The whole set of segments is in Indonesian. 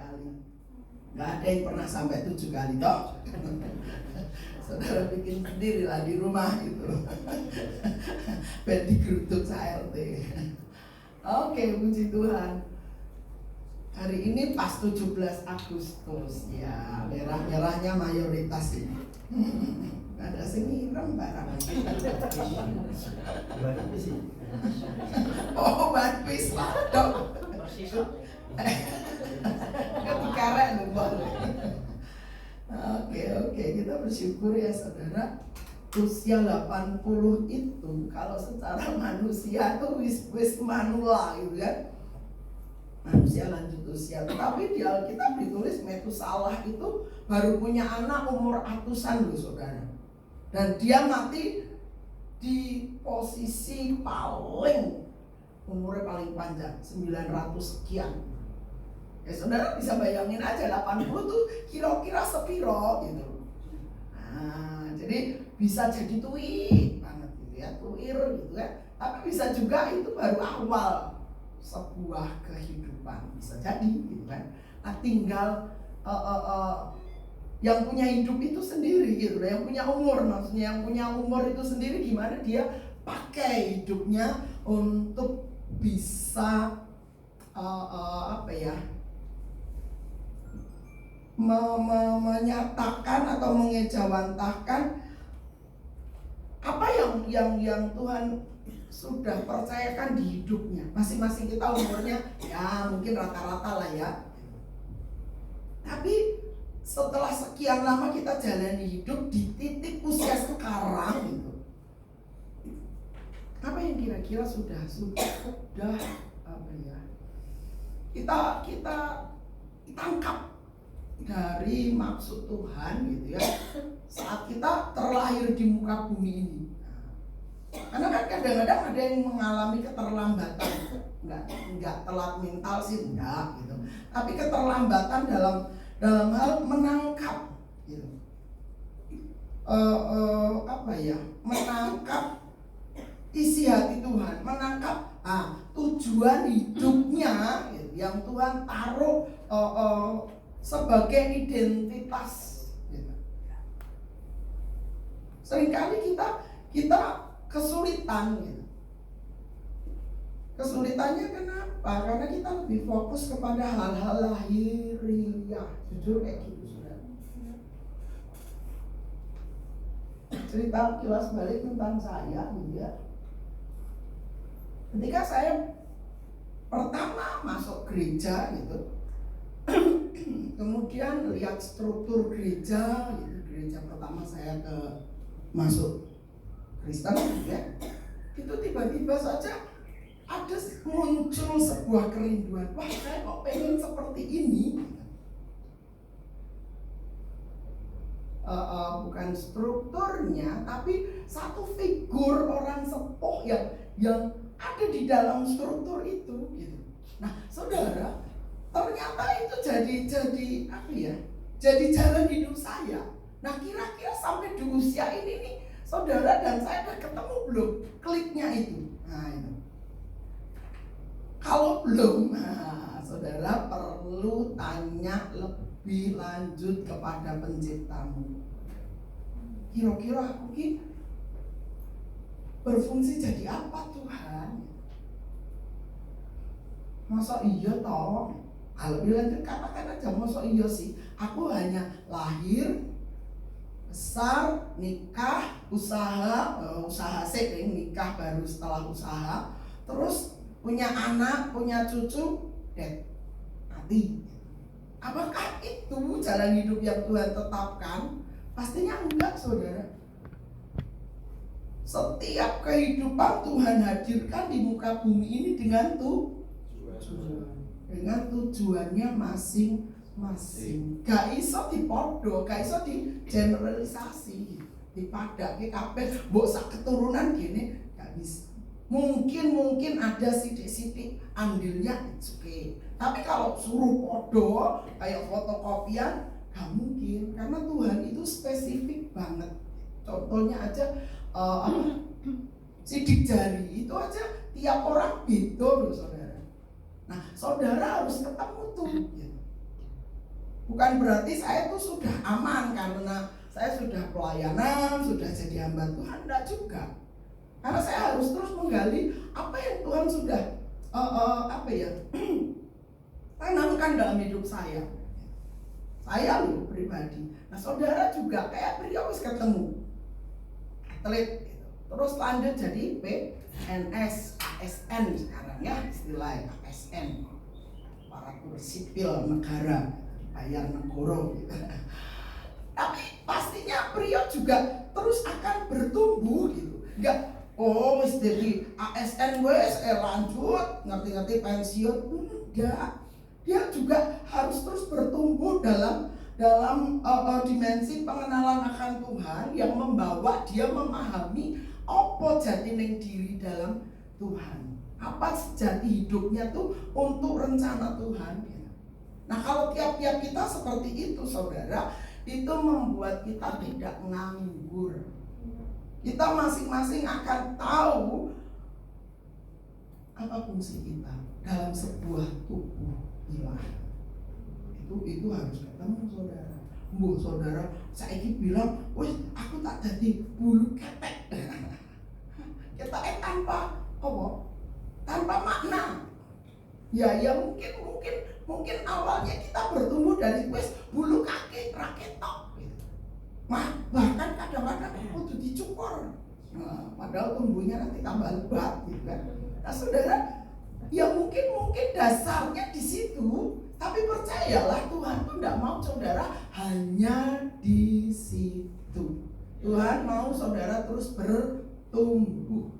kali. Nggak ada yang pernah sampai 7 kali toh. Saudara bikin sendiri lah di rumah gitu. Ben digeruduk HRT. Oke, puji Tuhan. Hari ini pas 17 Agustus ya, merah-merahnya mayoritas ini. Ada sengirem barang. Oh, badpis lah dok. Ketika boleh. Oke, kita bersyukur ya saudara. Usia 80 itu kalau secara manusia tuh wis manula gitu kan. Manusia lanjut usia. Tetapi di Alkitab ditulis Metusalah itu baru punya anak umur ratusan loh saudara. Dan dia mati di posisi paling umurnya paling panjang 900 sekian. Ya saudara bisa bayangin aja 80 tuh kira-kira sepiro gitu. Nah, jadi bisa jadi tuir banget gitu ya, tuir gitu ya. Tapi bisa juga itu baru awal sebuah kehidupan, bisa jadi gitu kan. Nah, tinggal yang punya hidup itu sendiri gitu, yang punya umur, maksudnya yang punya umur itu sendiri gimana dia pakai hidupnya untuk bisa menyatakan atau mengejawantahkan apa yang Tuhan sudah percayakan di hidupnya. Masing-masing kita umurnya ya mungkin rata-rata lah ya. Tapi setelah sekian lama kita jalani hidup di titik usia sekarang gitu, apa yang kira-kira sudah apa ya? Kita tangkap dari maksud Tuhan gitu ya. Saat kita terlahir di muka bumi ini. Karena kan kadang-kadang ada yang mengalami keterlambatan, enggak telat mental sih enggak gitu, tapi keterlambatan dalam hal menangkap gitu, menangkap isi hati Tuhan, menangkap tujuan hidupnya gitu, yang Tuhan taruh sebagai identitas gitu. Seringkali kita kesulitan gitu. Kesulitannya kenapa? Karena kita lebih fokus kepada hal-hal lahiriah. Jujur kayak gitu saudara. Cerita kilas balik tentang saya gitu ya. Ketika saya pertama masuk gereja gitu, kemudian lihat struktur gereja gitu. Gereja pertama saya masuk Kristen ya, itu tiba-tiba saja ada muncul sebuah kerinduan. Wah, saya kok pengen seperti ini. Bukan strukturnya, tapi satu figur orang sepuh yang ada di dalam struktur itu gitu. Nah, saudara, ternyata itu jadi apa ya? Jadi jalan hidup saya. Nah, kira-kira sampai di usia ini nih, saudara dan saya udah ketemu belum kliknya itu? Nah itu. Kalau belum, saudara perlu tanya lebih lanjut kepada penciptamu. Kira-kira aku ini berfungsi jadi apa Tuhan? Masa iya toh? Kalau lebih lanjut katakan aja, masa iya sih? Aku hanya lahir, besar, nikah, usaha sih, nikah baru setelah usaha, terus punya anak, punya cucu, mati. Apakah itu jalan hidup yang Tuhan tetapkan? Pastinya enggak, saudara. Setiap kehidupan Tuhan hadirkan di muka bumi ini dengan tujuannya masing-masing. Gak iso dipodo, gak iso di generalisasi, dipadake kabeh mbok sak keturunan gini, gak bisa. Mungkin ada sidik-sidik andilnya, it's okay. Tapi kalau suruh podo kayak fotokopian gak mungkin, karena Tuhan itu spesifik banget. Contohnya aja sidik jari itu aja tiap orang beda loh saudara. Nah, saudara harus ketemu tuh gitu. Bukan berarti saya tuh sudah aman karena saya sudah pelayanan, sudah jadi hamba Tuhan, enggak juga. Karena saya harus terus menggali apa yang Tuhan sudah tanamkan dalam hidup saya. Saya loh pribadi. Nah saudara juga kayak beliau harus ketemu atlet gitu. Terus lanjut jadi PNS, ASN sekarang ya, istilahnya ASN, aparatur sipil negara, bayar negoro gitu. Tapi pastinya beliau juga terus akan bertumbuh gitu. Enggak, wis jadi ASN wes lanjut, ngerti-ngerti pensiun. Enggak. Dia juga harus terus bertumbuh dalam dimensi pengenalan akan Tuhan yang membawa dia memahami apa jati ning diri dalam Tuhan. Apa sejati hidupnya tuh untuk rencana Tuhan. Nah kalau tiap-tiap kita seperti itu saudara, itu membuat kita tidak nganggur. Kita masing-masing akan tahu apa fungsi kita dalam sebuah tubuh ilahi. Itu harus ketemu saudara. Saudara, saya bilang, wih aku tak jadi bulu ketek. Kita tanpa apa? Tanpa makna. Ya mungkin awalnya kita bertumbuh dari bulu kaki raketok. Bahkan kadang-kadang kudu dicukur. Nah, padahal tumbuhnya nanti tambah lebat gitu kan. Nah saudara, ya mungkin dasarnya di situ, tapi percayalah Tuhan tuh tidak mau saudara hanya di situ. Tuhan mau saudara terus bertumbuh,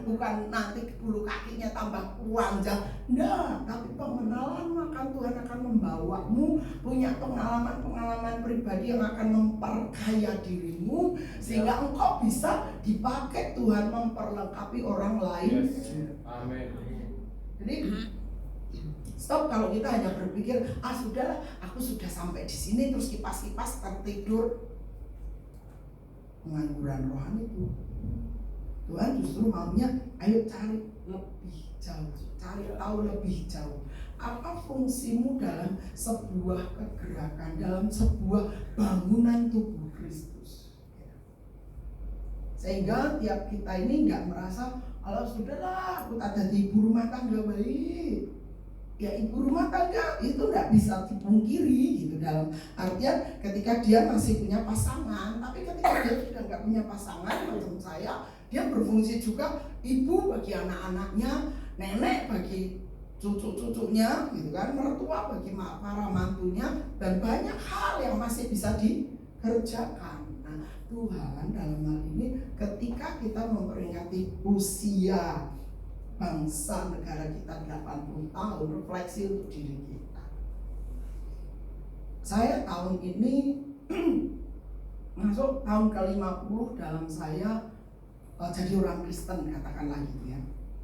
bukan nanti bulu kakinya tambah panjang. Nah, tapi pengenalan akan Tuhan akan membawamu punya pengalaman pribadi yang akan memperkaya dirimu sehingga engkau bisa dipakai Tuhan memperlengkapi orang lain. Amin. Jadi stop kalau kita hanya berpikir sudahlah aku sudah sampai di sini terus kipas-kipas tertidur. Pengangguran rohani itu. Tuhan justru maunya ayo cari lebih jauh, cari tahu lebih jauh. Apa fungsimu dalam sebuah kegerakan, dalam sebuah bangunan tubuh Kristus. Sehingga tiap kita ini nggak merasa kalau sudahlah aku tak jadi ibu rumah tangga baik. Ya ibu rumah tangga itu nggak bisa dipungkiri gitu, dalam artian ketika dia masih punya pasangan. Tapi ketika dia sudah nggak punya pasangan, menurut saya dia berfungsi juga ibu bagi anak-anaknya, nenek bagi cucu-cucunya gitu kan, mertua bagi para mantunya, dan banyak hal yang masih bisa dikerjakan. Nah Tuhan dalam hal ini ketika kita memperingati usia bangsa negara kita 80 tahun, refleksi untuk diri kita. Saya tahun ini masuk tahun ke-50 dalam saya jadi orang Kristen, katakanlah gitu ya.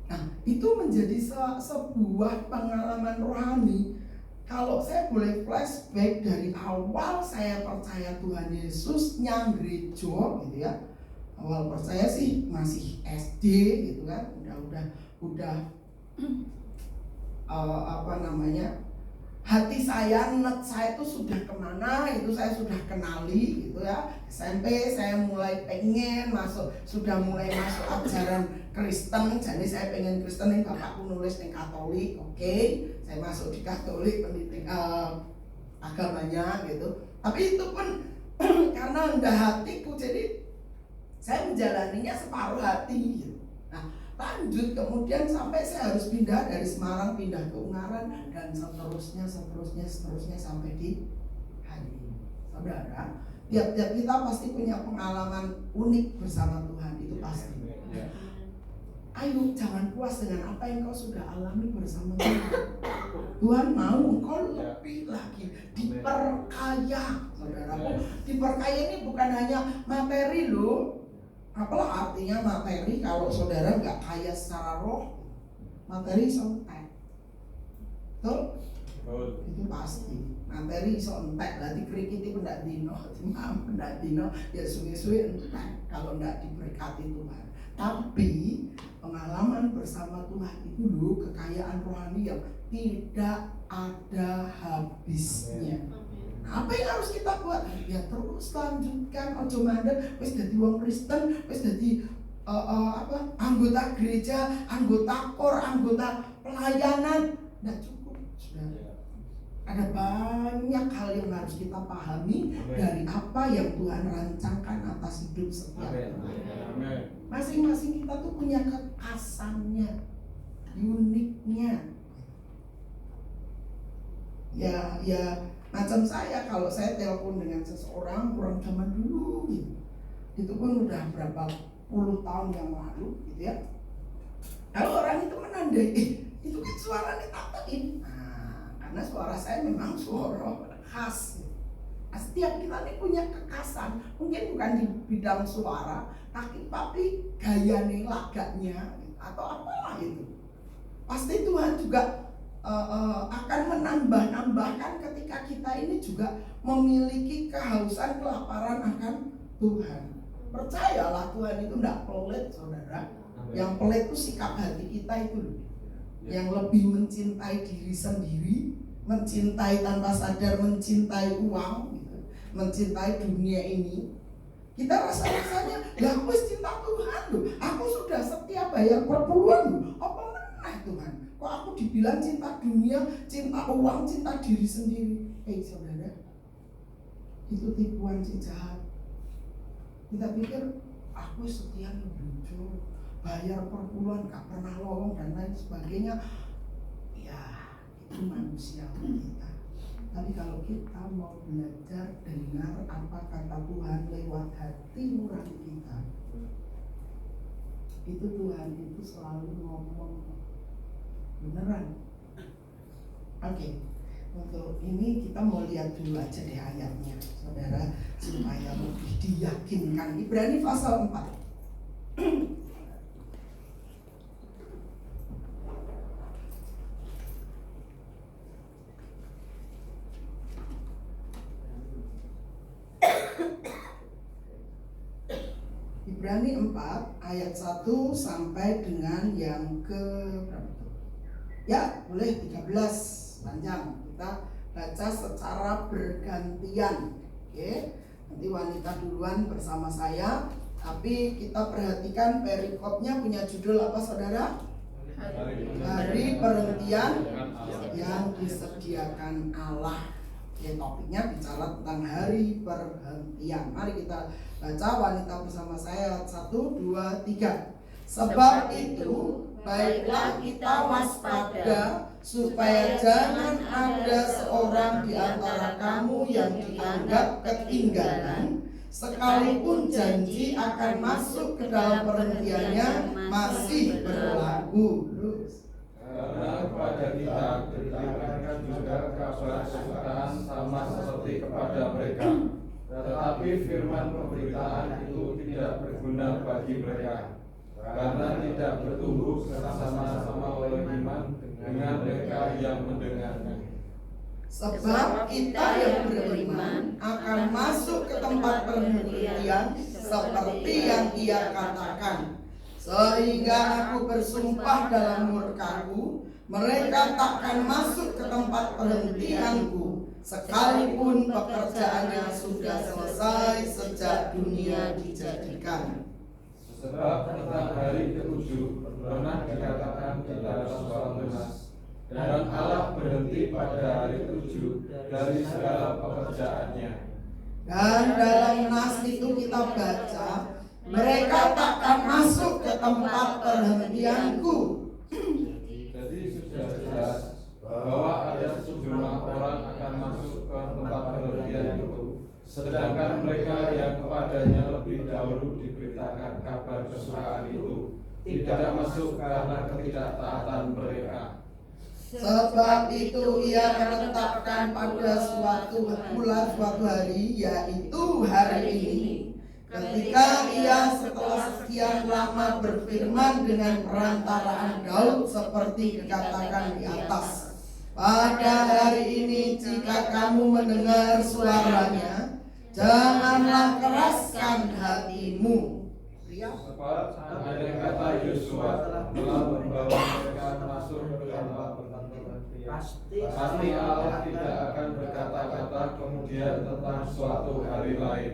Nah itu menjadi sebuah pengalaman rohani. Kalau saya boleh flashback dari awal saya percaya Tuhan Yesus nyang gereja gitu ya. Awal percaya sih masih SD gitu kan, udah hati saya, net saya itu sudah kemana itu saya sudah kenali gitu ya. SMP saya mulai pengen sudah mulai masuk ajaran Kristen, jadi saya pengen Kristen, yang bapakku nulis yang Katolik, oke, saya masuk di Katolik, pendidik agamanya gitu. Tapi itu pun karena rendah hatiku, jadi saya menjalaninya separuh hati gitu. Nah lanjut kemudian sampai saya harus pindah dari Semarang pindah ke Ungaran dan seterusnya sampai di hari ini. Saudara, tiap-tiap kita pasti punya pengalaman unik bersama Tuhan, itu pasti. Ayo jangan puas dengan apa yang kau sudah alami bersama Tuhan. Tuhan mau engkau lebih lagi diperkaya. Saudaraku, diperkaya ini bukan hanya materi loh. Apalah artinya materi kalau saudara nggak kaya secara roh? Materi iso entek. Betul? Itu pasti. Materi iso entek, berarti krikiti pendak dino, timam pendak dino, ya suwe-suwe entek kalau nggak diberkati Tuhan. Tapi pengalaman bersama Tuhan itu loh kekayaan rohani yang tidak ada habisnya. Apa yang harus kita buat? Ya terus lanjutkan, ojo mandek, wis dadi wong Kristen, wis dadi anggota gereja, anggota kor, anggota pelayanan. Nggak cukup, sudah. Ada banyak hal yang harus kita pahami dari apa yang Tuhan rancangkan atas hidup setiap orang. Masing-masing kita tuh punya kekhasannya, uniknya. Ya macam saya, kalau saya telepon dengan seseorang orang zaman dulu gitu, itu pun udah berapa puluh tahun yang lalu gitu ya. Kalau orang itu menandai, itu kan suaranya tatain. Karena suara saya memang suara khas. Setiap kita ini punya kekhasan, mungkin bukan di bidang suara, tapi gayanya, lagaknya atau apalah itu. Pasti Tuhan juga akan menambahkan ketika kita ini juga memiliki kehausan, kelaparan akan Tuhan. Percayalah, Tuhan itu tidak pelit, saudara. Yang pelit itu sikap hati kita itu loh. Yang lebih mencintai diri sendiri, mencintai tanpa sadar, mencintai uang gitu, mencintai dunia ini. Kita rasanya, ya aku cinta Tuhan loh, aku sudah setia bayar perpuluhan loh, apa menang Tuhan? Kok aku dibilang cinta dunia, cinta uang, cinta diri sendiri? Saudara, itu tipuan si jahat. Kita pikir aku setia nih jujur, bayar perpuluhan, gak pernah lowong dan lain sebagainya. Ya, itu manusiawi kita. Tapi kalau kita mau belajar dengar apa kata Tuhan lewat hati nurani kita, itu Tuhan itu selalu ngomong beneran. Oke. Untuk ini kita mau lihat dulu aja deh ayatnya, saudara, supaya lebih diyakinkan. Ibrani pasal 4. Ibrani 4 ayat 1 sampai dengan yang ke berapa? Ya, boleh 13 panjang. Kita baca secara bergantian. Oke. Nanti wanita duluan bersama saya. Tapi kita perhatikan perikopnya punya judul apa, saudara? Hari perhentian yang disediakan Allah. Ya, topiknya bicara tentang hari perhentian. Mari kita baca wanita bersama saya. 1, 2, 3. Sebab itu baiklah kita waspada, supaya jangan ada seorang di antara kamu yang dianggap ketinggalan, sekalipun janji akan masuk ke dalam perhentiannya masih berlaku. Karena kepada kita diberikan juga kabar kesukaan sama seperti kepada mereka. Tetapi firman pemberitaan itu tidak berguna bagi mereka, karena tidak bertumbuh bersama-sama oleh iman dengan mereka yang mendengarnya. Sebab kita yang beriman akan masuk ke tempat perhentian seperti yang ia katakan. Sehingga aku bersumpah dalam murkaku, mereka takkan masuk ke tempat perhentianku, sekalipun pekerjaannya sudah selesai sejak dunia dijadikan. Sebab tentang hari ketujuh pernah dikatakan di dalam suatu nas, dan Allah berhenti pada hari ketujuh dari segala pekerjaannya. Dan dalam nas itu kita baca, mereka takkan masuk ke tempat perhentianku. Jadi sudah jelas bahwa ada sejumlah orang akan masuk ke tempat perhentian itu, sedangkan mereka yang kepadanya lebih dahulu diberitakan kabar kesukaan itu tidak masuk karena ketidaktaatan mereka. Sebab itu ia menetapkan pada suatu hari, yaitu hari ini, ketika ia setelah sekian lama berfirman dengan perantaraan Daud seperti dikatakan di atas. Pada hari ini jika kamu mendengar suaranya, janganlah keraskan hatimu. Sebab ada kata Yosua telah membawa mereka masuk ke tempat perhentian. Pasti Allah tidak akan berkata-kata lama kemudian tentang suatu hari lain.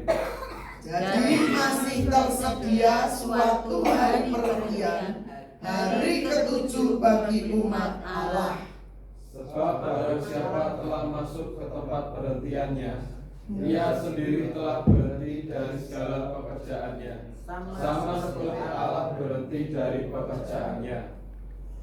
Jadi masih tersedia suatu hari perhentian, hari ketujuh bagi umat Allah. Sebab barang siapa telah masuk ke tempat perhentiannya, ia sendiri telah berhenti dari segala pekerjaannya, sama seperti Allah berhenti dari pekerjaannya.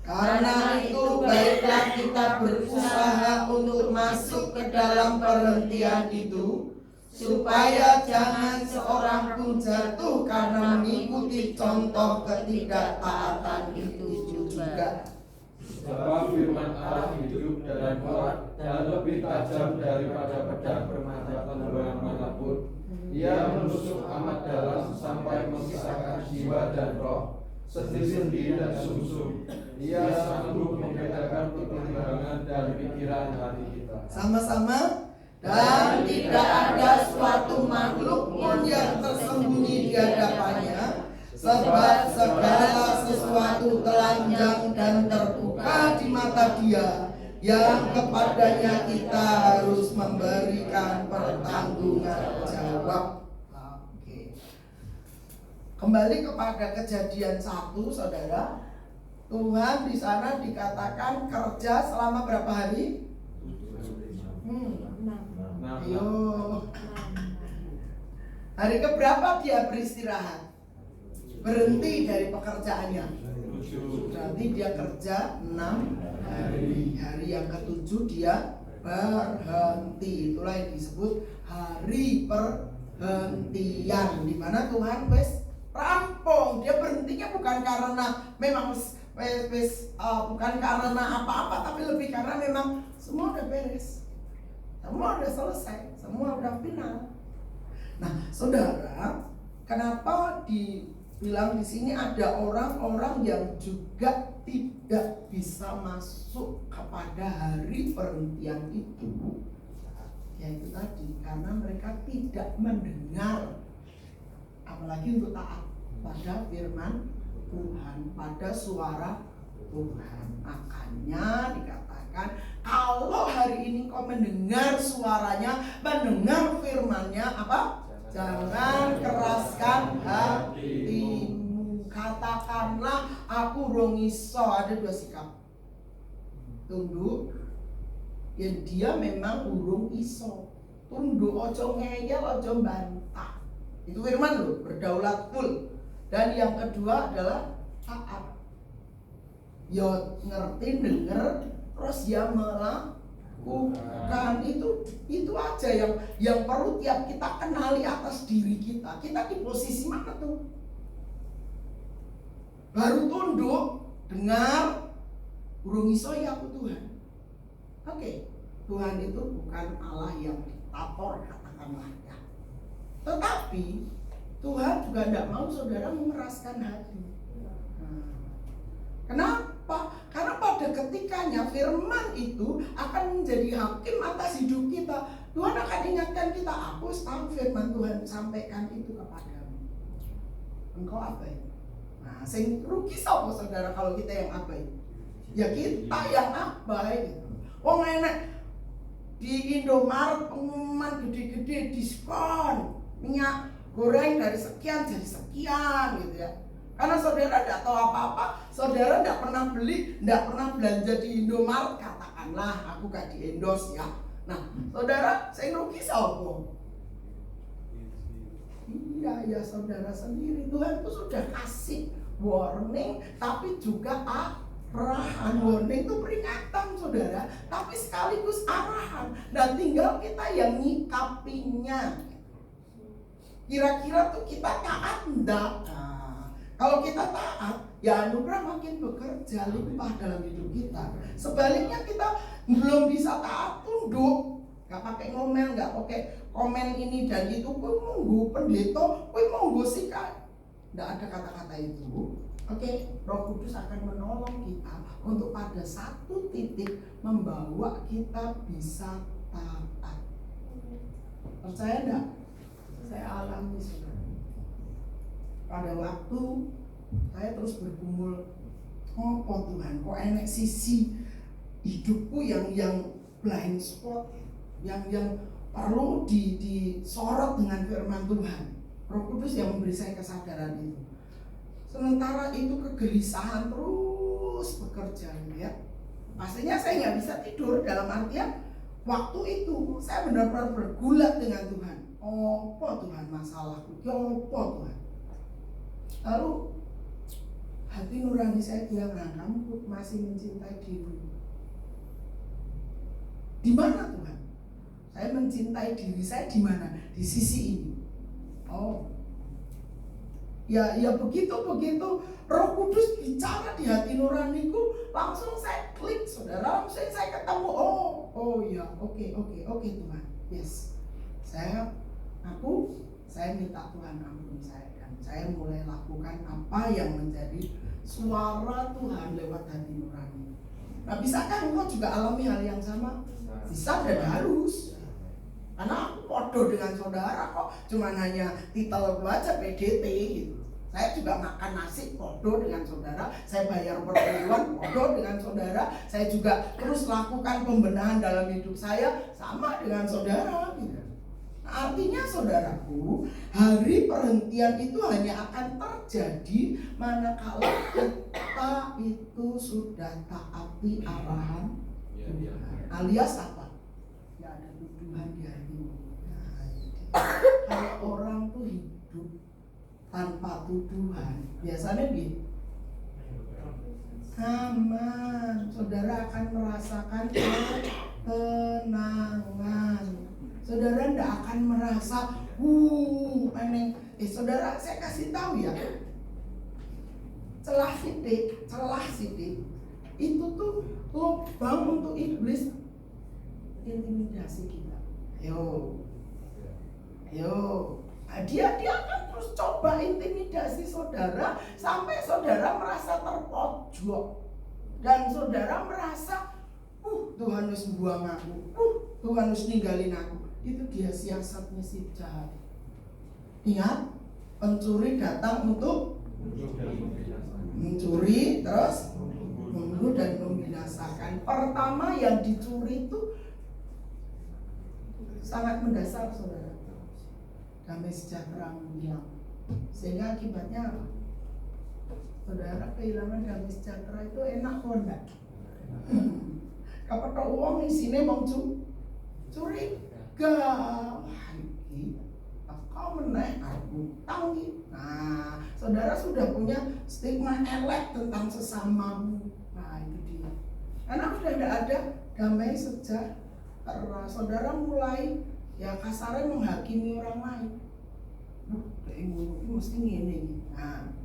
Karena itu baiklah kita berusaha untuk masuk ke dalam perhentian itu, supaya jangan seorang pun jatuh karena mengikuti contoh ketidaktaatan itu juga. Sebab firman Allah hidup dan kuat dan lebih tajam daripada pedang bermata penerangan manapun. Ia menusuk amat dalam sampai memisahkan jiwa dan roh, sendi-sendi dan sumsum. Ia sanggup membedakan pertimbangan dan pikiran hati kita. Sama-sama. Dan tidak ada suatu makhluk pun yang tersembunyi di hadapannya, sebab segala sesuatu telanjang dan terbuka di mata Dia, yang kepadanya kita harus memberikan pertanggungan jawab. Oke. Kembali kepada Kejadian 1, saudara. Tuhan di sana dikatakan kerja selama berapa hari? Ayo. Hari keberapa dia beristirahat? Berhenti dari pekerjaannya. Berarti dia kerja 6 hari. Hari yang ketujuh dia berhenti. Itulah yang disebut hari perhentian, di mana Tuhan wes rampung. Dia berhentinya bukan karena memang bukan karena apa-apa, tapi lebih karena memang semua udah beres. Semua udah selesai, semua udah final. Nah, saudara, kenapa dibilang di sini ada orang-orang yang juga tidak bisa masuk kepada hari perhentian itu? Yaitu tadi, karena mereka tidak mendengar, apalagi untuk taat pada firman Tuhan, pada suara Tuhan. Makanya dikatakan, kalau hari ini kau mendengar suaranya, mendengar firman-Nya, apa? Jangan keraskan hatimu. Katakanlah, aku rong iso. Ada 2 sikap. Tunduk, ya dia memang urung iso. Tunduk, ojo ngeyel, ojo bantah. Itu firman loh, berdaulat full. Dan yang kedua adalah taat. Ya ngerti, denger, terus ya melakukan. Itu aja yang perlu tiap kita kenali atas diri kita. Kita di posisi mana tuh? Baru tunduk, dengar, urung iso ya aku Tuhan. Oke, Tuhan itu bukan Allah yang diktator, katakanlah ya. Tetapi Tuhan juga tidak mau saudara memeraskan hati. Kenapa? Karena pada ketikanya firman itu akan menjadi hakim atas hidup kita. Tuhan akan ingatkan kita, aku tahu firman Tuhan sampaikan itu kepadamu. Engkau abai. Nah, sing rugi sapa saudara kalau kita yang abai? Ya kita yang abai gitu. Wong enek di Indomaret pengumuman gede-gede diskon minyak goreng dari sekian jadi sekian gitu ya. Karena saudara tidak tahu apa-apa, saudara tidak pernah beli, tidak pernah belanja di Indomaret, katakanlah, aku gak di endorse ya. Nah, saudara, saya rugi sopo. Iya, ya saudara sendiri. Tuhan itu sudah kasih warning, tapi juga arahan. Warning itu peringatan saudara, tapi sekaligus arahan. Dan tinggal kita yang nyikapinya. Kira-kira tuh kita taat enggak? Kalau kita taat, ya anugerah makin bekerja limpah dalam hidup kita. Sebaliknya kita belum bisa taat, tunduk, nggak pakai ngomel, nggak pakai komen ini dan itu, kue monggo pendeta, kue monggo sikat. Nggak ada kata-kata itu. Oke, Roh Kudus akan menolong kita untuk pada satu titik membawa kita bisa taat. Percaya enggak? Saya alami saudara. Pada waktu saya terus bergumul, oh Tuhan, kok enek sisi hidupku yang blind spot, yang perlu disorot dengan firman Tuhan. Roh Kudus yang memberi saya kesadaran itu. Sementara itu kegelisahan terus bekerja ya. Pastinya saya nggak bisa tidur, dalam artian waktu itu saya benar-benar bergulat dengan Tuhan. Apa Tuhan masalahku? Ya apa Tuhan? Lalu hati nurani saya bilang, nah, kamu masih mencintai diri. Di mana Tuhan? Saya mencintai diri saya di mana? Di sisi ini. Oh, ya begitu Roh Kudus bicara di hati nuraniku, langsung saya klik, saudara, langsung saya ketemu. Oh ya, oke Tuhan, yes. Saya minta Tuhan ampuni saya, dan saya mulai lakukan apa yang menjadi suara Tuhan lewat hati nurani. Nah, bisakah engkau juga alami hal yang sama? Bisa dan harus. Karena aku podo dengan saudara kok, cuman hanya titel aja PDT gitu. Saya juga makan nasi podo dengan saudara, saya bayar perpuluhan podo dengan saudara, saya juga terus lakukan pembenahan dalam hidup saya sama dengan saudara gitu. Nah, artinya saudaraku, hari perhentian itu hanya akan terjadi manakala kita itu sudah taati arahan Tuhan. Alias apa? Ya ada tuduhan di hatimu. Kalau orang tuh hidup tanpa tuduhan, biasanya gitu. Aman, saudara akan merasakan ketenangan. Saudara tidak akan merasa, saudara, saya kasih tahu ya, celah sidik, itu tuh lubang untuk iblis intimidasi kita. Ayo, dia akan terus coba intimidasi saudara sampai saudara merasa terpojok dan saudara merasa, Tuhan harus buang aku, Tuhan harus ninggalin aku. Itu dia siasatnya si jahat. Ingat, pencuri datang untuk mencuri, terus membunuh dan membinasakan. Pertama yang dicuri itu sangat mendasar, saudara. Damai sejahtera menghilang. Sehingga akibatnya apa? Saudara kehilangan damai sejahtera itu enak kok enggak? Kapal uang isinya mau curi. Wah, kau menaik aku tanggi. Nah, saudara sudah punya stigma elek tentang sesamamu. Nah, itu dia. Karena sudah tidak ada damai sejahtera. Saudara mulai ya kasarnya menghakimi orang lain. Ini mesti ini. Nah,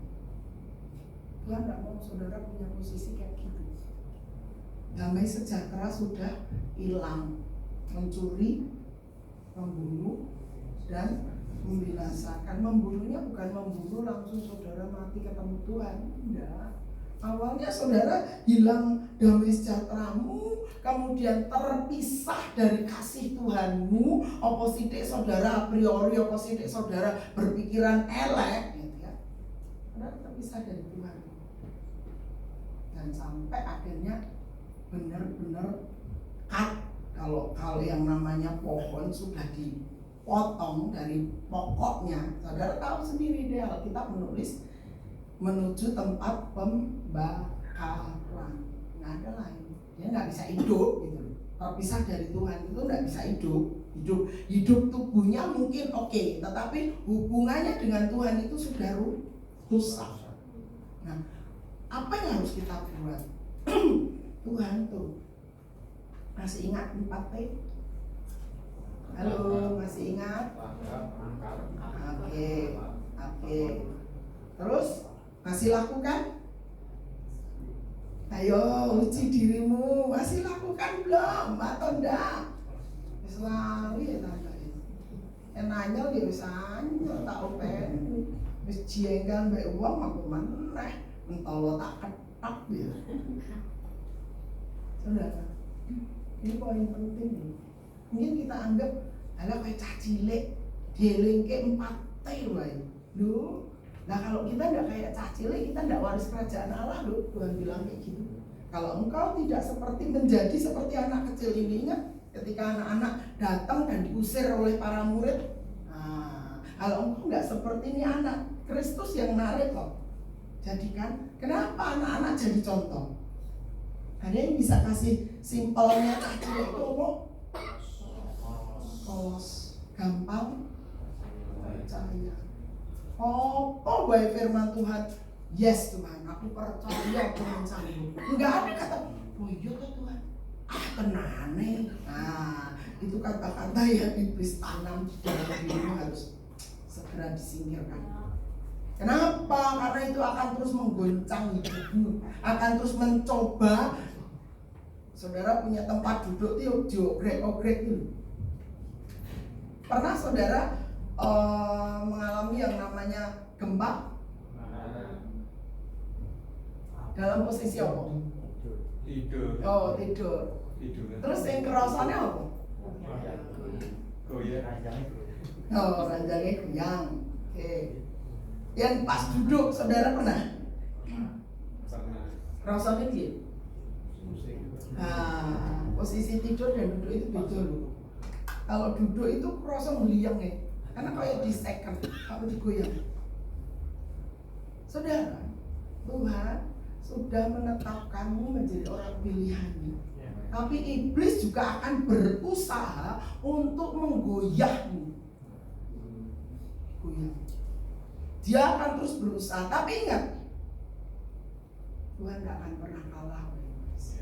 Tuhan tidak mau saudara punya posisi kayak gitu. Damai sejahtera sudah hilang. Mencuri, membunuh, dan membinasakan. Membunuhnya bukan membunuh langsung saudara mati ketemu Tuhan, tidak. Awalnya saudara hilang damai sejahteramu, kemudian terpisah dari kasih Tuhanmu, oposite saudara a priori, oposite saudara berpikiran elek, gitu ya. Saudara terpisah dari Tuhan, dan sampai akhirnya benar-benar cut. Kalau yang namanya pohon sudah dipotong dari pokoknya, saudara tahu sendiri deh, kalau kita menuju tempat pembakaran, nggak ada lain, dia nggak bisa hidup gitu. Terpisah dari Tuhan itu nggak bisa hidup tubuhnya mungkin oke, tetapi hubungannya dengan Tuhan itu sudah rusak. Nah, apa yang harus kita buat? Tuhan tuh masih ingat 4T? Halo, masih ingat? Oke. Terus masih lakukan? Ayo uji dirimu, masih lakukan belum atau enggak? Selalu ya tanda itu. Nanya dia bisa anyel tak open. Wis jengkel mbek wong aku meneh mentolo tak ketak dia. Saudara, ini poin penting nih. Mungkin kita anggap ala kayak cah cilik dielingke 4T wae. Loh, nah kalau kita enggak kayak cah cilik, kita enggak waris kerajaan Allah loh. Tuhan bilang kayak gitu. Kalau engkau tidak menjadi seperti anak kecil ini, ingat ketika anak-anak datang dan diusir oleh para murid. Nah, kalau engkau nggak seperti ini anak Kristus yang narik kok. Jadi kan, kenapa anak-anak jadi contoh? Ada yang bisa kasih simpelnya aja itu kos, gampang percaya. Oh, baik firman Tuhan. Yes Tuhan, aku percaya Tuhan sanggup. Enggak ada kata, oh iya Tuhan. Tenane. Nah, itu kata-kata yang iblis tanam di dalam dirimu harus segera disingkirkan. Kenapa? Karena itu akan terus menggoncang hidupmu, akan terus mencoba. Saudara punya tempat duduk itu diogrek-ogrek itu. Pernah saudara mengalami yang namanya gempa? Dalam posisi apa? Tidur. Oh, tidur. Terus yang kerasanya apa? Goyang. Oh, ranjangnya goyang. Oke. Yang pas duduk, saudara pernah? Rasanya gitu. Nah, posisi tidur dan duduk itu beda loh. Kalau duduk itu rasa ngeliang ya, karena kayak di second, kalau digoyang. Saudara, Tuhan sudah menetapkanmu menjadi orang pilihannya. Tapi iblis juga akan berusaha untuk menggoyahmu. Goyang. Dia akan terus berusaha, tapi ingat, Tuhan tidak akan pernah kalah.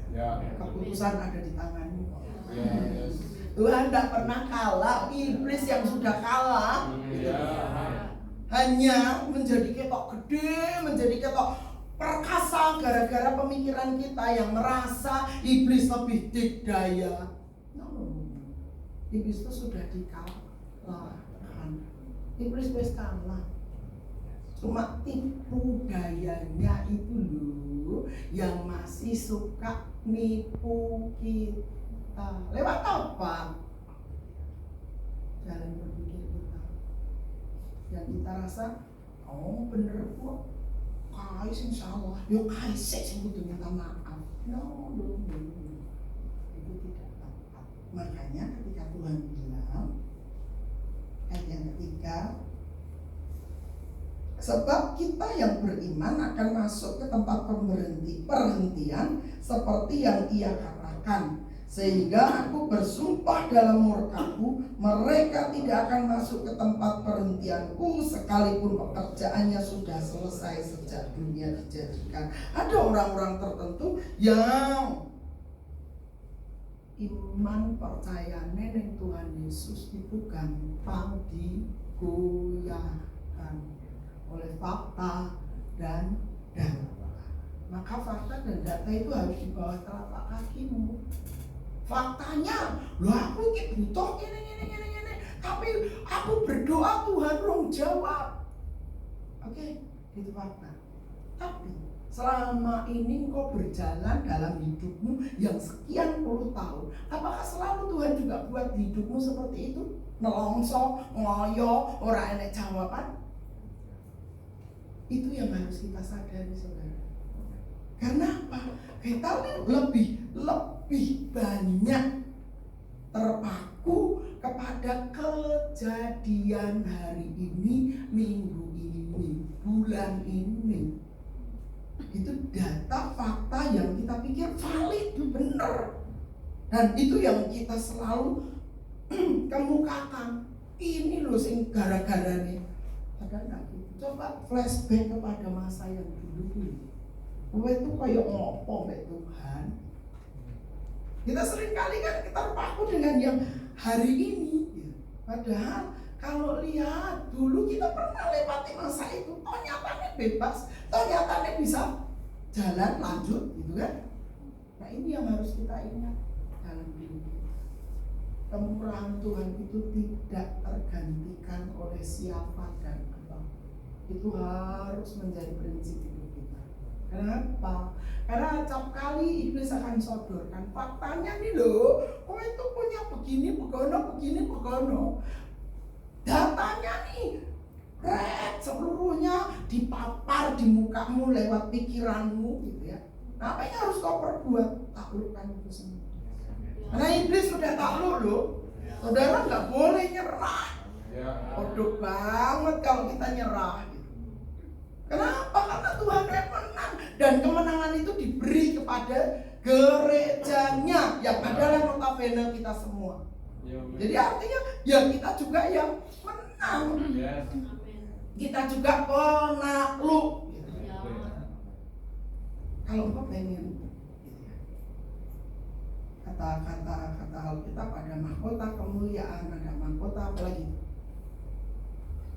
Ya. Keputusan ada di tanganmu. Yes. Tuhan tidak pernah kalah. Iblis yang sudah kalah Ya. hanya menjadi ketok gede, menjadi ketok perkasa gara-gara pemikiran kita yang merasa iblis lebih dikdaya. No. Iblis itu sudah dikalahkan. Iblis wis kalah. Cuma tipu dayanya itu loh yang masih suka nipu kita. Lewat apa? Jalan berpikir kita. Yang kita rasa, oh bener kok. Kai sing salah. Yo kai sing kudu minta maaf. No. Itu tidak tepat. Makanya ketika Tuhan bilang ayat yang ketiga, sebab kita yang beriman akan masuk ke tempat perhentian seperti yang ia katakan. Sehingga aku bersumpah dalam murkaku, mereka tidak akan masuk ke tempat perhentianku sekalipun pekerjaannya sudah selesai sejak dunia dijadikan. Ada orang-orang tertentu yang iman percayanya dengan Tuhan Yesus itu gampang digoyahkan oleh fakta dan data. Maka fakta dan data itu harus di bawah telapak kakimu. Faktanya, loh aku ini butuh ini. Tapi aku berdoa Tuhan rong jawab. Oke, itu fakta. Tapi selama ini kau berjalan dalam hidupmu yang sekian puluh tahun, apakah selalu Tuhan juga buat hidupmu seperti itu? Nelongso, ngoyo, ora enek jawaban? Itu yang harus kita sadari, saudara. Karena apa? Kita lebih banyak terpaku kepada kejadian hari ini, minggu ini, bulan ini. Itu data fakta yang kita pikir valid, benar. Dan itu yang kita selalu kemukakan. Ini loh sing gara-garanya. Padahal enggak gitu. Coba flashback kepada masa yang dulu. Itu kayak ngopo mbak Tuhan. Kita sering kali kan kita terpaku dengan yang hari ini. Padahal kalau lihat dulu kita pernah lewati masa itu, toh nyatanya bebas, toh nyatanya bisa jalan lanjut gitu kan. Nah ini yang harus kita ingat dalam hidup kita. Kemurahan Tuhan itu tidak tergantikan oleh siapa dan apa. Itu harus menjadi prinsip hidup kita. Kenapa? Karena setiap kali iblis akan sodorkan faktanya nih loh, kau itu punya begini, begono. Datanya nih, seluruhnya dipapar di mukamu lewat pikiranmu gitu ya. Nah, apa yang harus kau perbuat? Taklukkan itu semua. Karena iblis sudah takluk loh. Saudara nggak boleh nyerah. Bodoh banget kalau kita nyerah. Kenapa? Karena Tuhan yang menang. Dan kemenangan itu diberi kepada gerejanya, yang adalah notabene kita semua. Jadi artinya ya kita juga yang menang. Kita juga penakluk. Kalau engkau pengen kata Alkitab ada mahkota kemuliaan, ada mahkota apa lagi?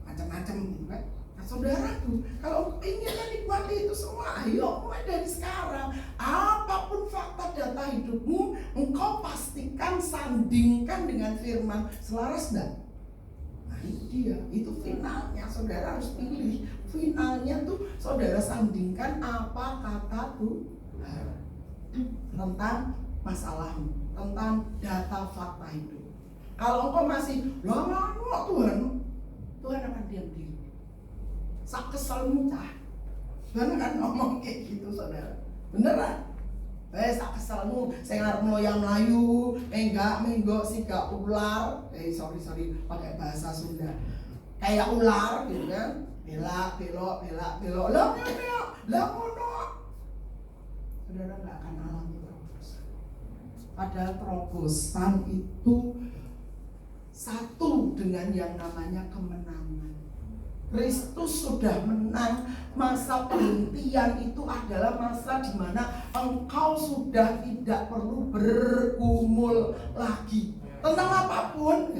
Macam-macam gitu kan. Nah, saudaraku, kalau ingin menikmati itu semua, ayo mulai dari sekarang. Apapun fakta data hidupmu, engkau pastikan sandingkan dengan firman. Selaras enggak? Nah itu dia, itu finalnya. Saudara harus pilih. Finalnya tuh saudara sandingkan apa kata Tuhan tentang masalahmu, tentang data fakta hidup. Kalau engkau masih lama Tuhan akan diam diri. Sak keselmu cah. Tuhan akan ngomong kayak gitu saudara. Beneran. Sak keselmu, saya ngarep moyang Melayu, menggok sih gak ular. Sorry pakai bahasa Sunda. Kayak ular gitu kan. Belok. Lah ngono. Saudara gak akan alami terobosan. Padahal terobosan itu satu dengan yang namanya kemenangan. Kristus sudah menang. Masa penghentian itu adalah masa di mana engkau sudah tidak perlu bergumul lagi tentang apapun.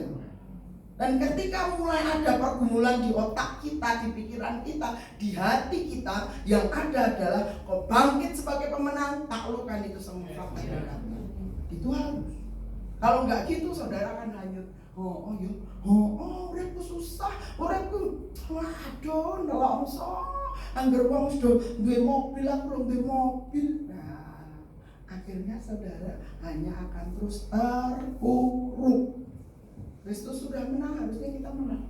Dan ketika mulai ada pergumulan di otak kita, di pikiran kita, di hati kita, yang ada adalah kau bangkit sebagai pemenang, taklukkan itu semua fakta dan data. Itu harus. Kalau nggak gitu, saudara akan hanyut. Uripku susah, uripku waduh nelongso. Angger wong sudah duwe mobil, aku belum duwe mobil. Nah, akhirnya saudara hanya akan terus terpuruk. Kristus sudah menang, harusnya kita menang.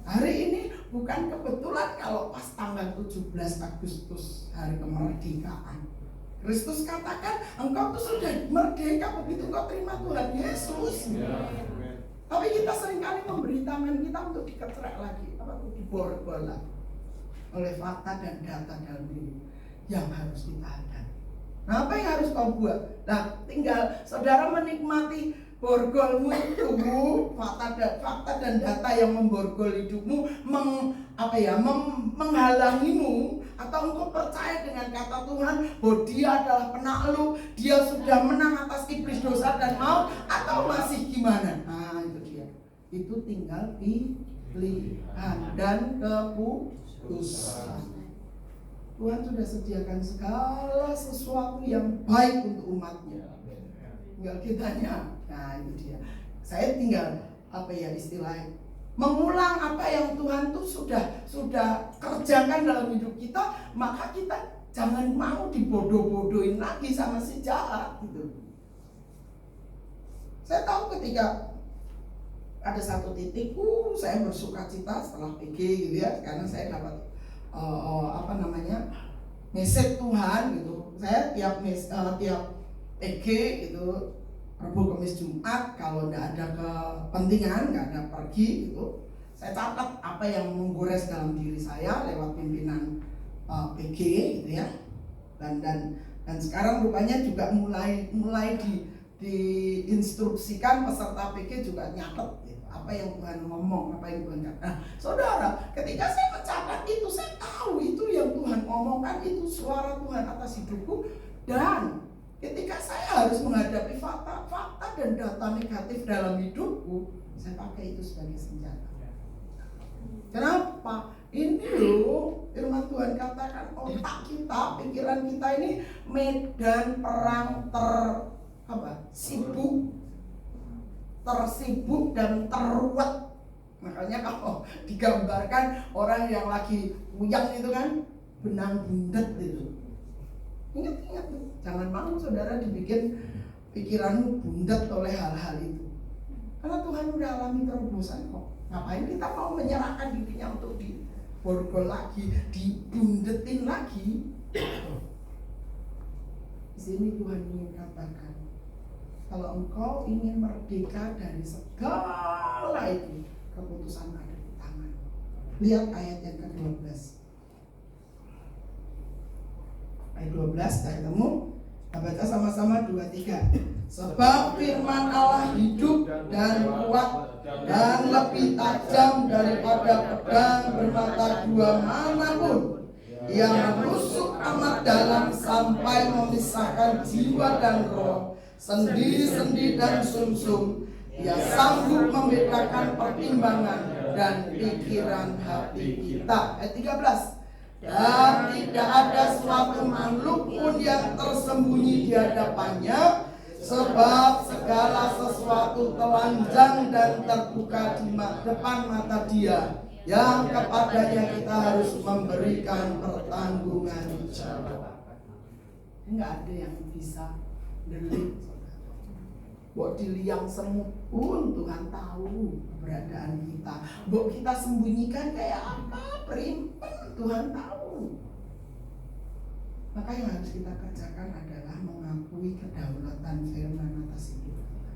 Hari ini bukan kebetulan kalau pas tanggal 17 Agustus hari kemerdekaan. Kristus katakan engkau tuh sudah merdeka begitu engkau terima Tuhan Yesus. Tapi kita seringkali memberi tangan kita untuk diketrek lagi, untuk diborgol lagi oleh fakta dan data dalam diri yang harus kita hadapi. Nah, apa yang harus kau buat? Nah, tinggal saudara menikmati borgolmu itu, fakta dan data yang memborgol hidupmu, menghalangimu, atau engkau percaya dengan kata Tuhan bahwa dia adalah penakluk, dia sudah menang atas iblis, dosa dan maut, atau masih gimana? Nah itu dia. Itu tinggal pilihan dan keputusan. Tuhan sudah sediakan segala sesuatu yang baik untuk umatnya. Tinggal kitanya. Nah itu dia. Saya tinggal istilahnya mengulang apa yang Tuhan tuh sudah kerjakan dalam hidup kita, maka kita jangan mau dibodoh-bodohin lagi sama si jahat gitu. Saya tahu ketika ada satu titik, saya bersukacita setelah PG gitu ya, karena saya dapat message Tuhan gitu. Saya tiap PG gitu, Rabu, Kamis, Jumat, kalau nggak ada kepentingan, nggak ada pergi gitu, saya catat apa yang menggores dalam diri saya lewat pimpinan PG gitu ya. Dan sekarang rupanya juga mulai diinstruksikan peserta PG juga nyatet gitu, apa yang Tuhan ngomong, apa yang Tuhan katakan. Nah, saudara, ketika saya mencatat itu, saya tahu itu yang Tuhan ngomongkan, itu suara Tuhan atas hidupku. Dan ketika saya harus menghadapi fakta dan data negatif dalam hidupku, saya pakai itu sebagai senjata. Kenapa? Ini loh, firman Tuhan katakan otak kita, pikiran kita ini medan perang tersibuk dan terruat. Makanya kalau digambarkan orang yang lagi puyang itu kan benang bundet itu. Ingat tuh, jangan mau saudara dibikin pikiranmu bundet oleh hal-hal itu. Karena Tuhan udah alami terobosan kok. Ngapain kita mau menyerahkan dirinya untuk diborgol lagi, dibundetin lagi? Di sini Tuhan ingin katakan, Kalau engkau ingin merdeka dari segala itu, keputusan ada di tangan. Lihat ayat yang ke-12. Ayat 12, saya ketemu. Kita baca sama-sama 2-3. Sebab firman Allah hidup dan kuat dan lebih tajam daripada pedang bermata dua manapun, yang menusuk amat dalam sampai memisahkan jiwa dan roh, sendi-sendi dan sumsum. Ia sanggup membedakan pertimbangan dan pikiran hati kita. Ayat 13. Dan tidak ada suatu makhluk pun yang tersembunyi di hadapannya, sebab segala sesuatu telanjang dan terbuka di depan mata Dia, yang kepadanya kita harus memberikan pertanggungan jawab. Enggak ada yang bisa delik. Bok di liang semut pun Tuhan tahu keberadaan kita. Bok kita sembunyikan kayak apa, perimpen, Tuhan tahu. Maka yang harus kita kerjakan adalah mengakui kedaulatan firman atas hidup kita.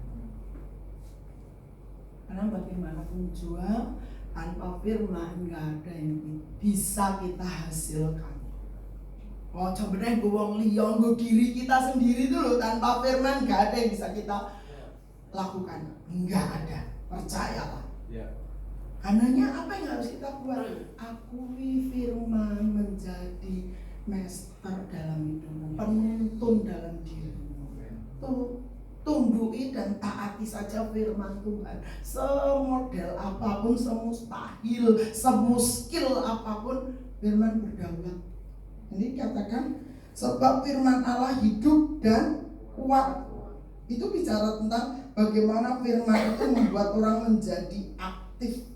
Karena bagaimanapun jua, tanpa firman nggak ada yang bisa kita hasilkan. Oh, coba deh gue wong liya, gue diri kita sendiri tuh loh, tanpa firman nggak ada yang bisa kita lakukan. Nggak ada, percayalah. Karenanya apa yang harus kita buat? Akui firman menjadi master dalam hidupmu, penuntun dalam dirimu. Tundui dan taati saja firman Tuhan. Semodel apapun, semustahil, semuskil apapun, firman berdaulat. Ini katakan sebab firman Allah hidup dan kuat. Itu bicara tentang bagaimana firman itu membuat orang menjadi aktif,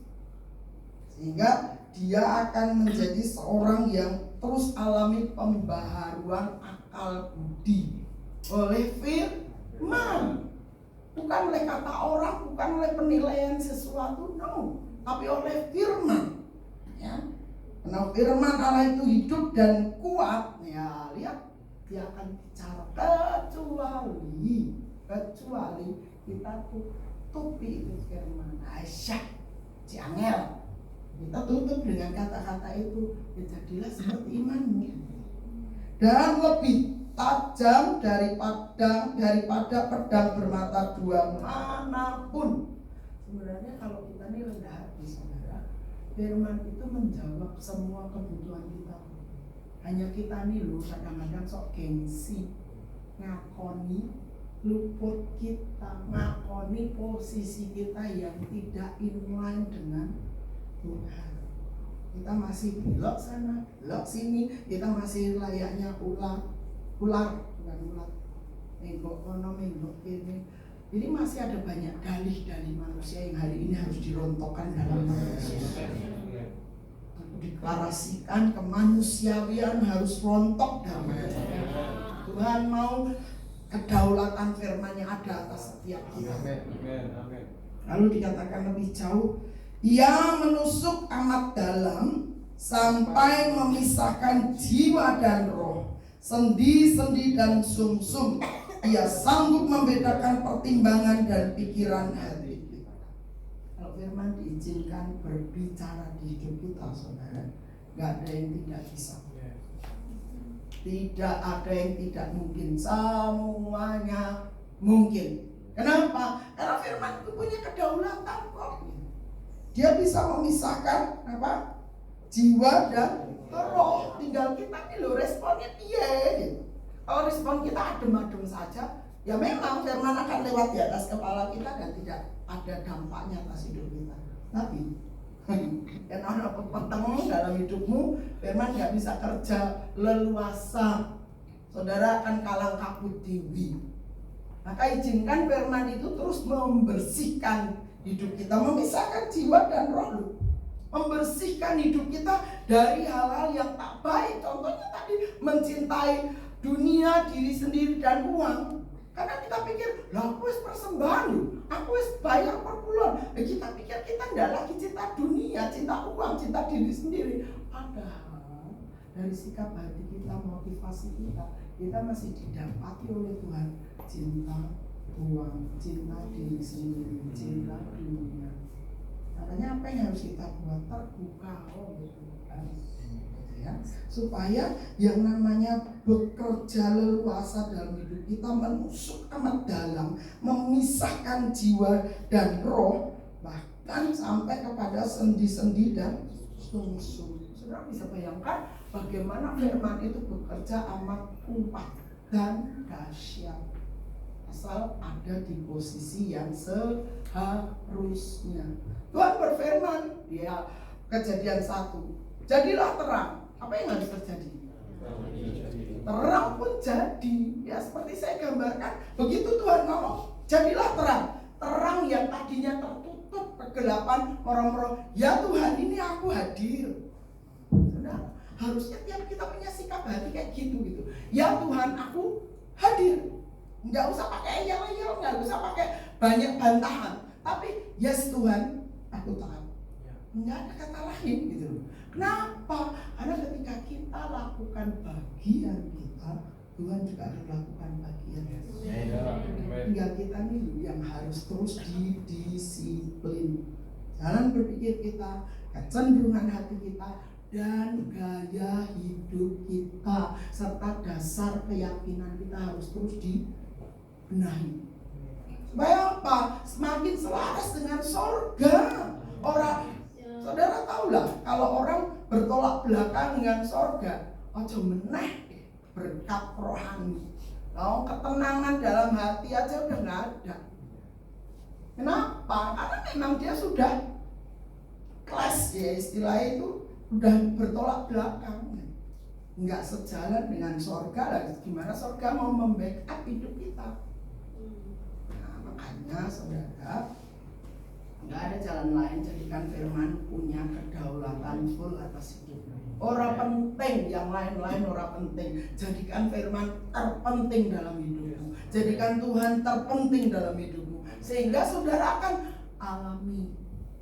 sehingga dia akan menjadi seorang yang terus alami pembaharuan akal budi oleh firman, bukan oleh kata orang, bukan oleh penilaian sesuatu, no, tapi oleh firman. Ya, karena firman Allah itu hidup dan kuat. Ya, lihat, dia akan bicara kecuali kita tutupi itu firman. Aisyah, jangel. Kita tutup dengan kata-kata itu, ya jadilah seperti imanmu. Dan lebih tajam daripada pedang bermata dua manapun. Sebenarnya kalau kita ini rendah hati, saudara, firman itu menjawab semua kebutuhan kita. Hanya kita nih loh kadang-kadang sok gengsi, ngakoni luput kita, ngakoni posisi kita yang tidak inline dengan Tuhan. Kita masih belok sana, belok sini, kita masih layaknya ular, bukan ular. Menggok kono, menggok kene. Jadi masih ada banyak dalih-dalih manusia yang hari ini harus dirontokkan dalam nama Yesus. Deklarasikan kemanusiaan harus rontok dari Tuhan. Mau kedaulatan firman yang ada atas setiap kita. Lalu dikatakan lebih jauh, Ia menusuk amat dalam sampai memisahkan jiwa dan roh, sendi-sendi dan sumsum. Ia sanggup membedakan pertimbangan dan pikiran hati kita. Kalau firman diizinkan berbicara di hidup kita, saudara, gak ada yang tidak bisa. Tidak ada yang tidak mungkin, semuanya mungkin. Kenapa? Karena firman itu punya kedaulatan kok. Dia bisa memisahkan apa? Jiwa dan roh. Tinggal kita nih loh responnya dia. Kalau respon kita adem-adem saja, ya memang firman akan lewat di atas kepala kita dan tidak ada dampaknya atas hidup kita. Tapi yang ada peteng dalam hidupmu, firman nggak bisa kerja leluasa. Saudara akan kalang kabut dewi. Maka izinkan firman itu terus membersihkan hidup kita, memisahkan jiwa dan roh, membersihkan hidup kita dari hal-hal yang tak baik. Contohnya tadi mencintai dunia, diri sendiri dan uang. Karena kita pikir, lah aku wis persembahan loh, aku wis bayar per bulan. Kita pikir kita tidak lagi cinta dunia, cinta uang, cinta diri sendiri. Padahal dari sikap hati kita, motivasi kita, kita masih didapati oleh Tuhan cinta buang cinta diri sendiri, cinta dunia. Makanya apa yang harus kita buat? Terbuka gitu kan, ya, supaya yang namanya bekerja leluasa dalam hidup kita, menusuk amat dalam, memisahkan jiwa dan roh, bahkan sampai kepada sendi-sendi dan sungsum. Saudara bisa bayangkan bagaimana firman itu bekerja amat kuat dan dahsyat, asal ada di posisi yang seharusnya. Tuhan berfirman, dia Kejadian 1, jadilah terang. Apa yang harus terjadi? Terang pun jadi. Ya seperti saya gambarkan, begitu Tuhan ngomong, jadilah terang. Terang yang tadinya tertutup kegelapan, orang-orang, ya Tuhan ini aku hadir. Nah, harusnya tiap kita punya sikap hati kayak gitu. Ya Tuhan aku hadir. Nggak usah pakai yel-yel, nggak usah pakai banyak bantahan. Tapi yes Tuhan, aku taat. Nggak ada kata lain gitu. Kenapa? Karena ketika kita lakukan bagian kita, Tuhan juga akan lakukan bagian. Tinggal kita nih yang harus terus didisiplin. Jalan berpikir kita, kecenderungan hati kita, dan gaya hidup kita, serta dasar keyakinan kita harus terus dibenahi. Supaya apa? Semakin selaras dengan sorga. Saudara tahulah, kalau orang bertolak belakang dengan sorga, ojo meneh berkat rohani. Ketenangan dalam hati aja udah nggak ada. Kenapa? Karena memang dia sudah kelas, ya istilahnya itu udah bertolak belakang, nggak sejalan dengan sorga lah. Gimana sorga mau membackup hidup kita? Nah, makanya saudara, nggak ada jalan lain, jadikan firman punya kedaulatan full atas hidup. Orang penting, yang lain-lain orang penting. Jadikan firman terpenting dalam hidupmu. Jadikan Tuhan terpenting dalam hidupmu. Sehingga saudara akan alami.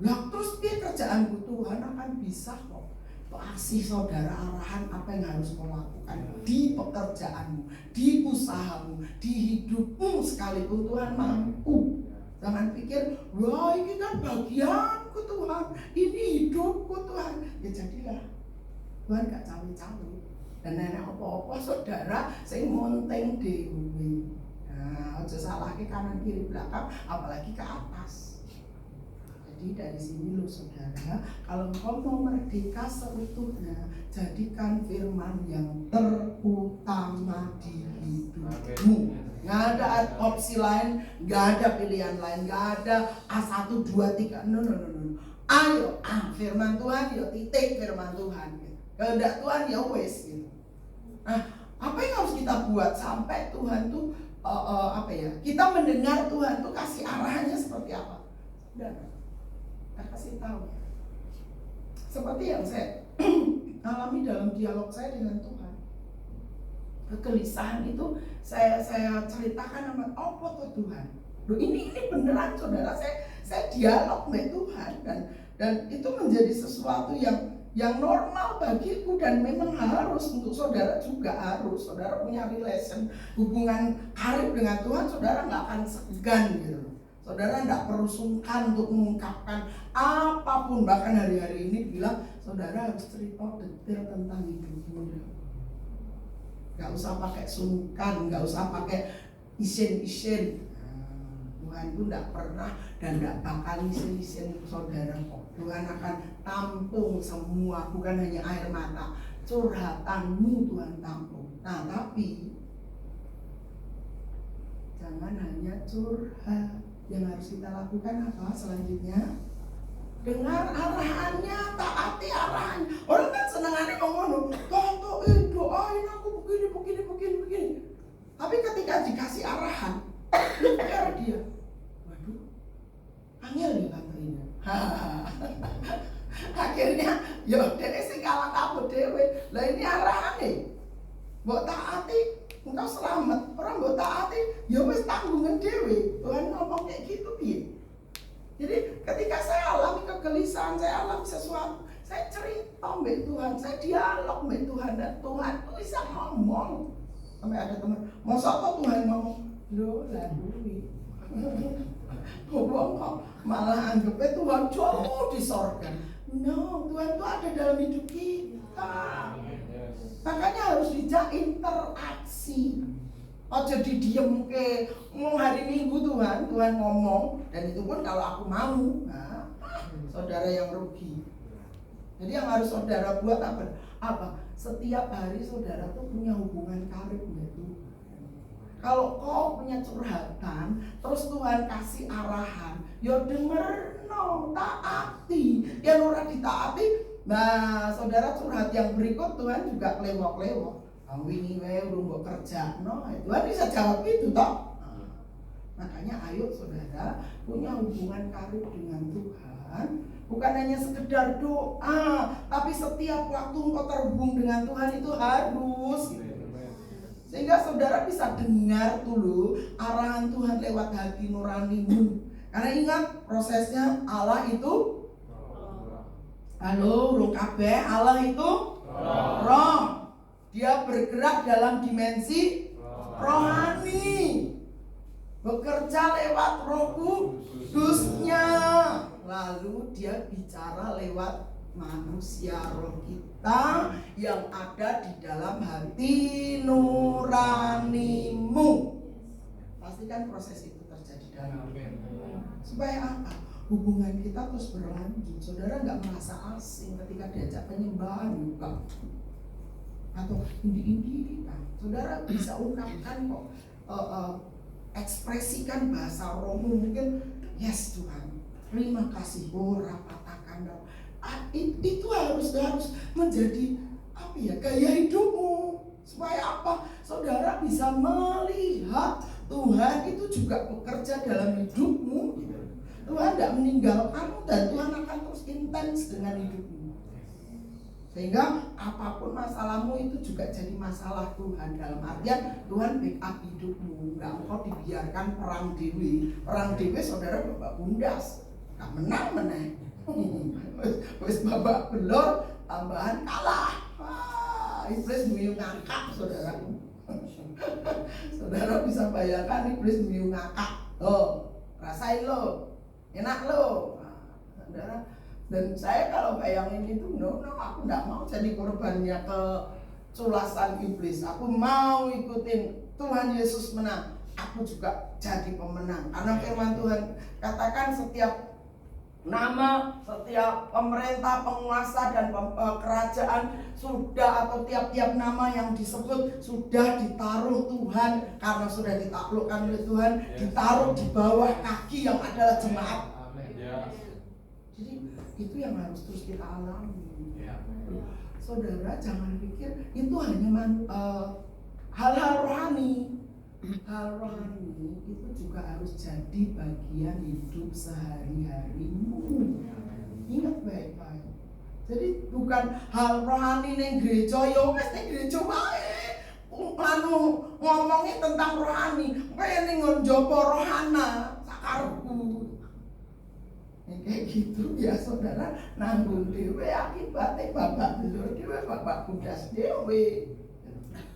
Lah terus dia kerjaanku, Tuhan akan bisa kok kasih saudara arahan apa yang harus kau lakukan di pekerjaanmu, di usahamu, di hidupmu sekalipun Tuhan mampu. Jangan pikir, wah ini kan bagianku Tuhan, ini hidupku Tuhan. Ya jadilah, Tuhan gak cawe-cawe. Dan nenek apa-apa saudara, sing monteng dewe. Nah, aja salah ke kanan kiri belakang, apalagi ke atas. Jadi dari sini loh saudara, kalau engkau mau merdeka seutuhnya, jadikan firman yang terutama di hidupmu. Nggak ada opsi lain, nggak ada pilihan lain, nggak ada A1, 2, 3. No. Ayo, firman Tuhan, ya titik firman Tuhan. Kehendak Tuhan ya wes gitu. Nah, apa yang harus kita buat sampai Tuhan tuh kita mendengar Tuhan tuh kasih arahannya seperti apa? Udah, kita kasih tahu. Seperti yang saya alami dalam dialog saya dengan Tuhan. Kegelisahan itu saya ceritakan sama tuh Tuhan. Loh ini beneran saudara, saya dialog dengan Tuhan dan itu menjadi sesuatu yang normal bagiku dan memang harus untuk saudara juga harus. Saudara punya relation, hubungan karib dengan Tuhan, saudara nggak akan segan gitu. Saudara nggak perlu sungkan untuk mengungkapkan apapun, bahkan hari-hari ini bilang saudara harus cerita detail tentang hidupmu. Gak usah pakai sungkan, gak usah pakai isin-isin. Tuhan itu gak pernah dan gak bakal isin-isin saudara kok. Tuhan akan tampung semua, bukan hanya air mata, curhatanmu Tuhan tampung. Nah tapi jangan hanya curhat. Yang harus kita lakukan apa selanjutnya? Dengar arahannya, taati arahannya. Orang kan senangannya ngomong, doain aku begini. Tapi ketika dikasih arahan, lihat dia, waduh, angel nih katanya. Akhirnya, ya dia sing kalah kabut dewe. Lah ini arahan nih, mbok taati, engkau selamat. Orang mbok taati, ya wis tanggungan dewe. Tuhan ngomong kayak gitu piye? Jadi ketika saya alami kegelisahan, saya alami sesuatu, saya cerita sama Tuhan, saya dialog sama Tuhan, dan Tuhan tuh bisa ngomong. Sampai ada teman, masa kok Tuhan ngomong? Loh lah duit, Wong kok malah anggapnya Tuhan jauh di sorga. No, Tuhan itu ada dalam hidup kita. Makanya harus dijak interaksi. Ojo didiem ke hari Minggu Tuhan ngomong, dan itu pun kalau aku mau. Nah, saudara yang rugi. Jadi yang harus saudara buat apa? Setiap hari saudara tuh punya hubungan karib dengan Tuhan. Kalau kau punya curhatan, terus Tuhan kasih arahan, ya denger no, taati. Ya ora ditaati, nah saudara curhat yang berikut Tuhan juga klewok-klewok. Wingi wae urung mbok kerjakno, Tuhan bisa jawab itu toh. Makanya ayo saudara punya hubungan karib dengan Tuhan, bukan hanya sekedar doa, tapi setiap waktu engkau terhubung dengan Tuhan itu harus. Sehingga saudara bisa dengar dulu arahan Tuhan lewat hati nuranimu. Karena ingat prosesnya Allah itu halo, urung kabeh, Allah itu roh. Dia bergerak dalam dimensi rohani, bekerja lewat Roh Kudusnya. Lalu dia bicara lewat manusia roh kita yang ada di dalam hati nuranimu. Pastikan proses itu terjadi dalam supaya apa? Hubungan kita terus berlanjut. Saudara nggak merasa asing ketika diajak penyembahan juga. Atau indi-indi, saudara bisa ungkapkan kok, ekspresikan bahasa rohmu mungkin, yes Tuhan, terima kasih, rapatakan. Itu harus menjadi apa ya, gaya hidupmu, supaya apa? Saudara bisa melihat Tuhan itu juga bekerja dalam hidupmu. Tuhan tidak meninggalkanmu dan Tuhan akan terus intens dengan hidupmu. Sehingga apapun masalahmu itu juga jadi masalah Tuhan. Dalam artian Tuhan backup hidupmu. Enggak engkau dibiarkan perang dewi. Perang dewi saudara babak bundas, gak menang. Wis babak belur, tambahan kalah. Iblis muyung ngakak saudara. Saudara bisa bayangkan iblis muyung ngakak. Rasain lo, enak lo. Saudara. Dan saya kalau bayangin itu, no, aku enggak mau jadi korbannya keculasan iblis. Aku mau ikutin Tuhan Yesus menang. Aku juga jadi pemenang. Karena firman Tuhan katakan setiap nama, setiap pemerintah, penguasa dan kerajaan sudah, atau tiap-tiap nama yang disebut sudah ditaruh Tuhan, karena sudah ditaklukkan oleh Tuhan, ditaruh di bawah kaki yang adalah jemaat. Jadi itu yang harus terus kita alami. Saudara jangan pikir itu hanya hal-hal rohani. Hal rohani itu juga harus jadi bagian hidup sehari-harimu. Ingat baik-baik. Jadi bukan hal rohani ning gereja, yo wis ning gereja wae. Ngomongin tentang rohani, kaya ning njaba rohana sakarepku. Kayak gitu ya saudara, nanggung dewe akibatnya babak belur dewe, babak bundas dewe.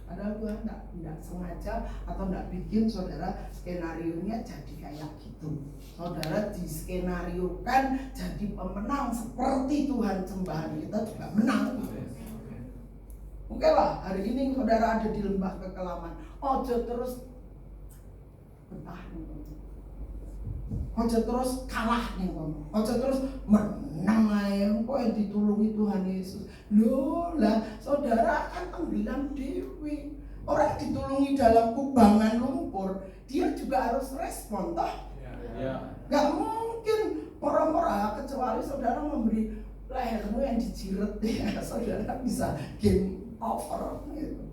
Padahal Tuhan tidak sengaja atau tidak bikin saudara skenario-nya jadi kayak gitu. Saudara diskenariokan jadi pemenang seperti Tuhan sembahan kita juga menang. Oke lah, hari ini saudara ada di lembah kekelaman, ojo terus bertahan. Ojo terus kalah nih ngomong, ojo terus menang aja, kok yang ditulungi Tuhan Yesus. Loh lah, saudara akan tenggelam dewi. Orang ditulungi dalam kubangan lumpur, dia juga harus respon toh. Gak mungkin orang-orang kecuali saudara memberi lehermu yang dijiret ya, saudara bisa game over gitu.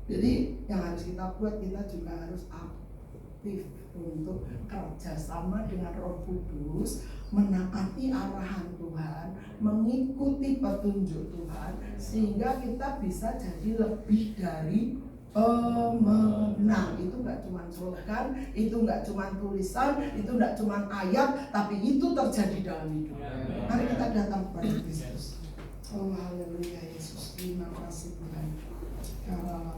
Jadi yang harus kita buat, kita juga harus aktif untuk kerjasama dengan Roh Kudus, menaati arahan Tuhan, mengikuti petunjuk Tuhan, sehingga kita bisa jadi lebih dari pemenang. Itu nggak cuma slogan, itu nggak cuma tulisan, itu nggak cuma ayat, tapi itu terjadi dalam hidup. Mari kita datang kepada Kristus. Oh haleluya Yesus, terima kasih Tuhan. Karena